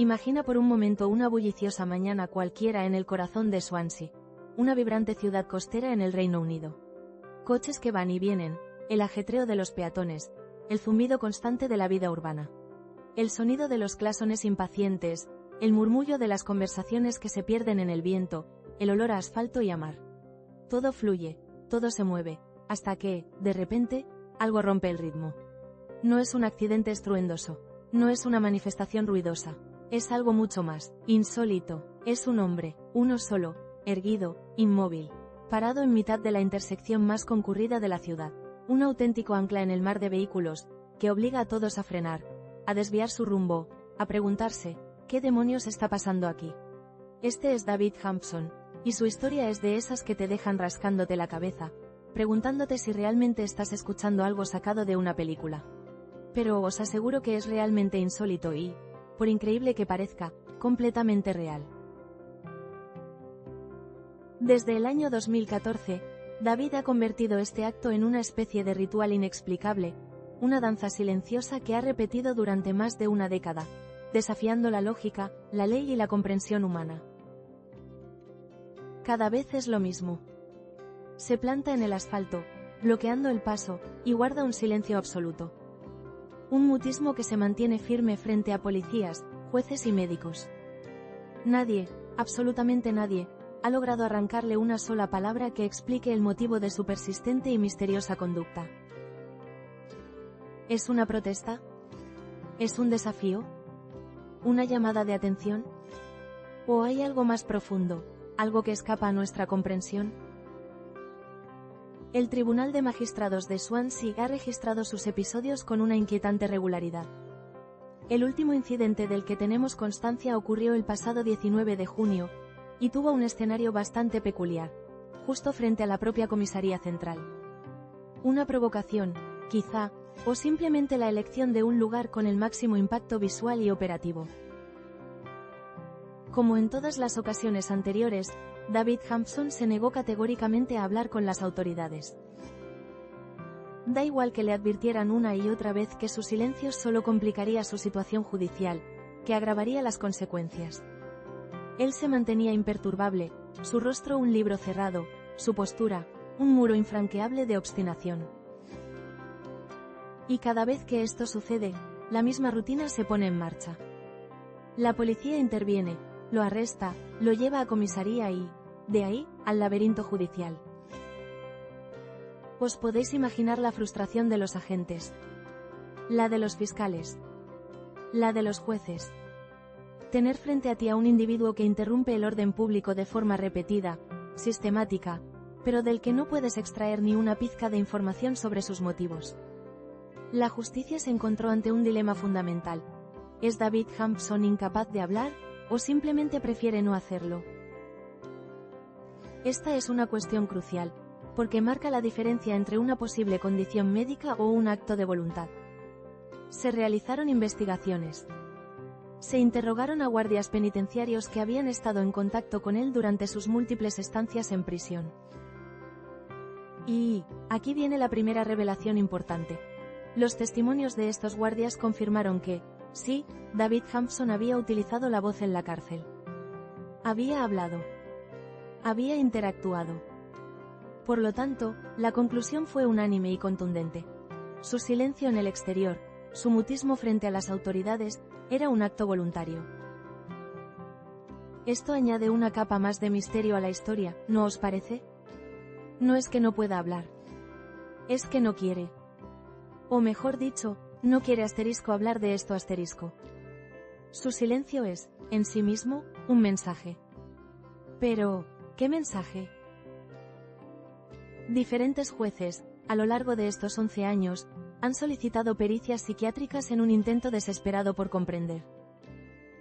Imagina por un momento una bulliciosa mañana cualquiera en el corazón de Swansea, una vibrante ciudad costera en el Reino Unido. Coches que van y vienen, el ajetreo de los peatones, el zumbido constante de la vida urbana. El sonido de los claxones impacientes, el murmullo de las conversaciones que se pierden en el viento, el olor a asfalto y a mar. Todo fluye, todo se mueve, hasta que, de repente, algo rompe el ritmo. No es un accidente estruendoso, no es una manifestación ruidosa, es algo mucho más, insólito, es un hombre, uno solo, erguido, inmóvil, parado en mitad de la intersección más concurrida de la ciudad, un auténtico ancla en el mar de vehículos, que obliga a todos a frenar, a desviar su rumbo, a preguntarse, ¿qué demonios está pasando aquí? Este es David Hampson, y su historia es de esas que te dejan rascándote la cabeza, preguntándote si realmente estás escuchando algo sacado de una película. Pero os aseguro que es realmente insólito y, por increíble que parezca, completamente real. Desde el año 2014, David ha convertido este acto en una especie de ritual inexplicable, una danza silenciosa que ha repetido durante más de una década, desafiando la lógica, la ley y la comprensión humana. Cada vez es lo mismo. Se planta en el asfalto, bloqueando el paso, y guarda un silencio absoluto. Un mutismo que se mantiene firme frente a policías, jueces y médicos. Nadie, absolutamente nadie, ha logrado arrancarle una sola palabra que explique el motivo de su persistente y misteriosa conducta. ¿Es una protesta? ¿Es un desafío? ¿Una llamada de atención? ¿O hay algo más profundo, algo que escapa a nuestra comprensión? El Tribunal de Magistrados de Swansea ha registrado sus episodios con una inquietante regularidad. El último incidente del que tenemos constancia ocurrió el pasado 19 de junio, y tuvo un escenario bastante peculiar, justo frente a la propia comisaría central. Una provocación, quizá, o simplemente la elección de un lugar con el máximo impacto visual y operativo. Como en todas las ocasiones anteriores, David Hampson se negó categóricamente a hablar con las autoridades. Da igual que le advirtieran una y otra vez que su silencio solo complicaría su situación judicial, que agravaría las consecuencias. Él se mantenía imperturbable, su rostro un libro cerrado, su postura, un muro infranqueable de obstinación. Y cada vez que esto sucede, la misma rutina se pone en marcha. La policía interviene, lo arresta, lo lleva a comisaría y, de ahí, al laberinto judicial. Os podéis imaginar la frustración de los agentes. La de los fiscales. La de los jueces. Tener frente a ti a un individuo que interrumpe el orden público de forma repetida, sistemática, pero del que no puedes extraer ni una pizca de información sobre sus motivos. La justicia se encontró ante un dilema fundamental. ¿Es David Hampson incapaz de hablar, o simplemente prefiere no hacerlo? Esta es una cuestión crucial, porque marca la diferencia entre una posible condición médica o un acto de voluntad. Se realizaron investigaciones. Se interrogaron a guardias penitenciarios que habían estado en contacto con él durante sus múltiples estancias en prisión. Y, aquí viene la primera revelación importante. Los testimonios de estos guardias confirmaron que, sí, David Hampson había utilizado la voz en la cárcel. Había hablado. Había interactuado. Por lo tanto, la conclusión fue unánime y contundente. Su silencio en el exterior, su mutismo frente a las autoridades, era un acto voluntario. Esto añade una capa más de misterio a la historia, ¿no os parece? No es que no pueda hablar. Es que no quiere. O mejor dicho, no quiere hablar de esto . Su silencio es, en sí mismo, un mensaje. Pero, ¿qué mensaje? Diferentes jueces, a lo largo de estos 11 años, han solicitado pericias psiquiátricas en un intento desesperado por comprender.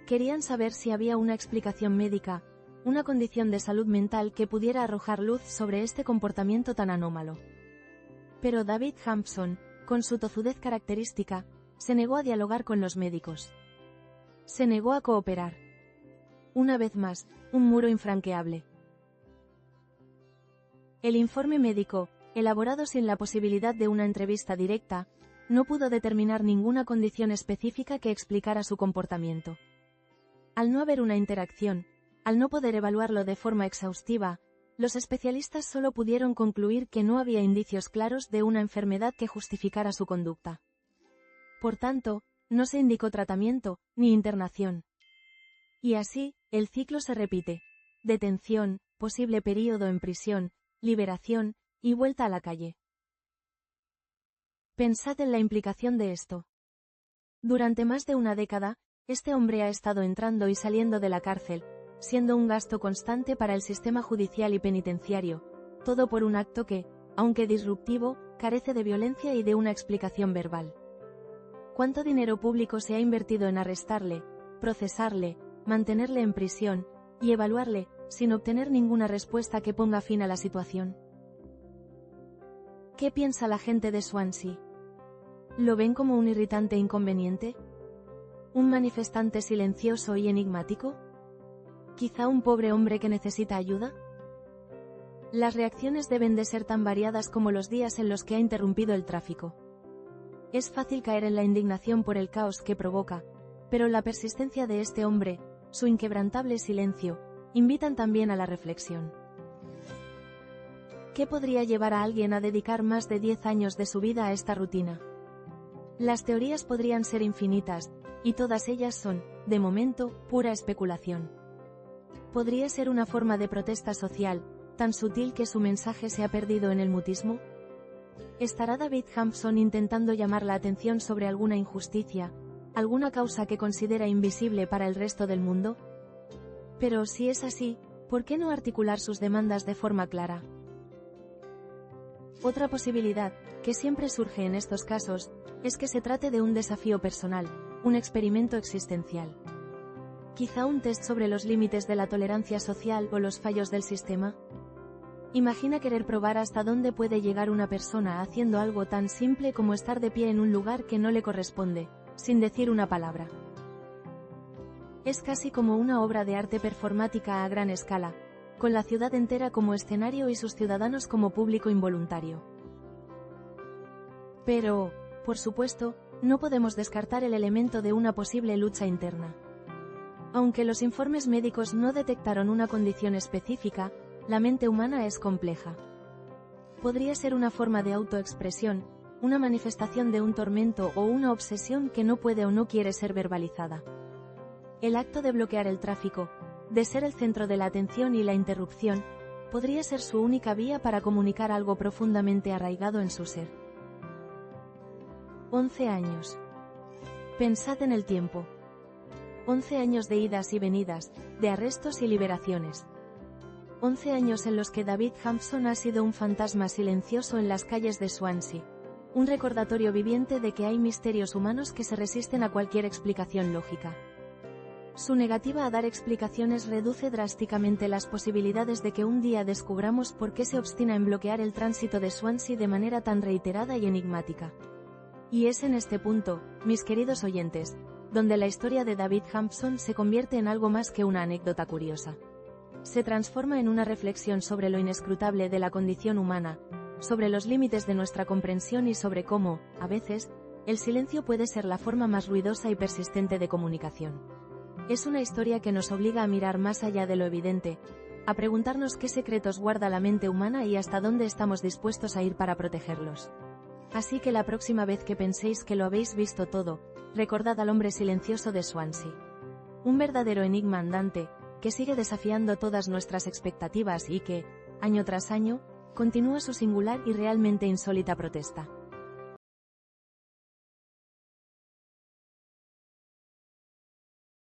Querían saber si había una explicación médica, una condición de salud mental que pudiera arrojar luz sobre este comportamiento tan anómalo. Pero David Hampson, con su tozudez característica, se negó a dialogar con los médicos. Se negó a cooperar. Una vez más, un muro infranqueable. El informe médico, elaborado sin la posibilidad de una entrevista directa, no pudo determinar ninguna condición específica que explicara su comportamiento. Al no haber una interacción, al no poder evaluarlo de forma exhaustiva, los especialistas solo pudieron concluir que no había indicios claros de una enfermedad que justificara su conducta. Por tanto, no se indicó tratamiento, ni internación. Y así, el ciclo se repite. Detención, posible período en prisión, liberación, y vuelta a la calle. Pensad en la implicación de esto. Durante más de una década, este hombre ha estado entrando y saliendo de la cárcel, siendo un gasto constante para el sistema judicial y penitenciario, todo por un acto que, aunque disruptivo, carece de violencia y de una explicación verbal. ¿Cuánto dinero público se ha invertido en arrestarle, procesarle, mantenerle en prisión, y evaluarle, sin obtener ninguna respuesta que ponga fin a la situación? ¿Qué piensa la gente de Swansea? ¿Lo ven como un irritante inconveniente? ¿Un manifestante silencioso y enigmático? ¿Quizá un pobre hombre que necesita ayuda? Las reacciones deben de ser tan variadas como los días en los que ha interrumpido el tráfico. Es fácil caer en la indignación por el caos que provoca, pero la persistencia de este hombre, su inquebrantable silencio, invitan también a la reflexión. ¿Qué podría llevar a alguien a dedicar más de 10 años de su vida a esta rutina? Las teorías podrían ser infinitas, y todas ellas son, de momento, pura especulación. ¿Podría ser una forma de protesta social, tan sutil que su mensaje se ha perdido en el mutismo? ¿Estará David Hampson intentando llamar la atención sobre alguna injusticia, alguna causa que considera invisible para el resto del mundo? Pero si es así, ¿por qué no articular sus demandas de forma clara? Otra posibilidad, que siempre surge en estos casos, es que se trate de un desafío personal, un experimento existencial. Quizá un test sobre los límites de la tolerancia social o los fallos del sistema. Imagina querer probar hasta dónde puede llegar una persona haciendo algo tan simple como estar de pie en un lugar que no le corresponde, sin decir una palabra. Es casi como una obra de arte performática a gran escala, con la ciudad entera como escenario y sus ciudadanos como público involuntario. Pero, por supuesto, no podemos descartar el elemento de una posible lucha interna. Aunque los informes médicos no detectaron una condición específica, la mente humana es compleja. Podría ser una forma de autoexpresión, una manifestación de un tormento o una obsesión que no puede o no quiere ser verbalizada. El acto de bloquear el tráfico, de ser el centro de la atención y la interrupción, podría ser su única vía para comunicar algo profundamente arraigado en su ser. 11 años. Pensad en el tiempo. 11 años de idas y venidas, de arrestos y liberaciones. 11 años en los que David Hampson ha sido un fantasma silencioso en las calles de Swansea. Un recordatorio viviente de que hay misterios humanos que se resisten a cualquier explicación lógica. Su negativa a dar explicaciones reduce drásticamente las posibilidades de que un día descubramos por qué se obstina en bloquear el tránsito de Swansea de manera tan reiterada y enigmática. Y es en este punto, mis queridos oyentes, donde la historia de David Hampson se convierte en algo más que una anécdota curiosa. Se transforma en una reflexión sobre lo inescrutable de la condición humana, sobre los límites de nuestra comprensión y sobre cómo, a veces, el silencio puede ser la forma más ruidosa y persistente de comunicación. Es una historia que nos obliga a mirar más allá de lo evidente, a preguntarnos qué secretos guarda la mente humana y hasta dónde estamos dispuestos a ir para protegerlos. Así que la próxima vez que penséis que lo habéis visto todo, recordad al hombre silencioso de Swansea. Un verdadero enigma andante, que sigue desafiando todas nuestras expectativas y que, año tras año, continúa su singular y realmente insólita protesta.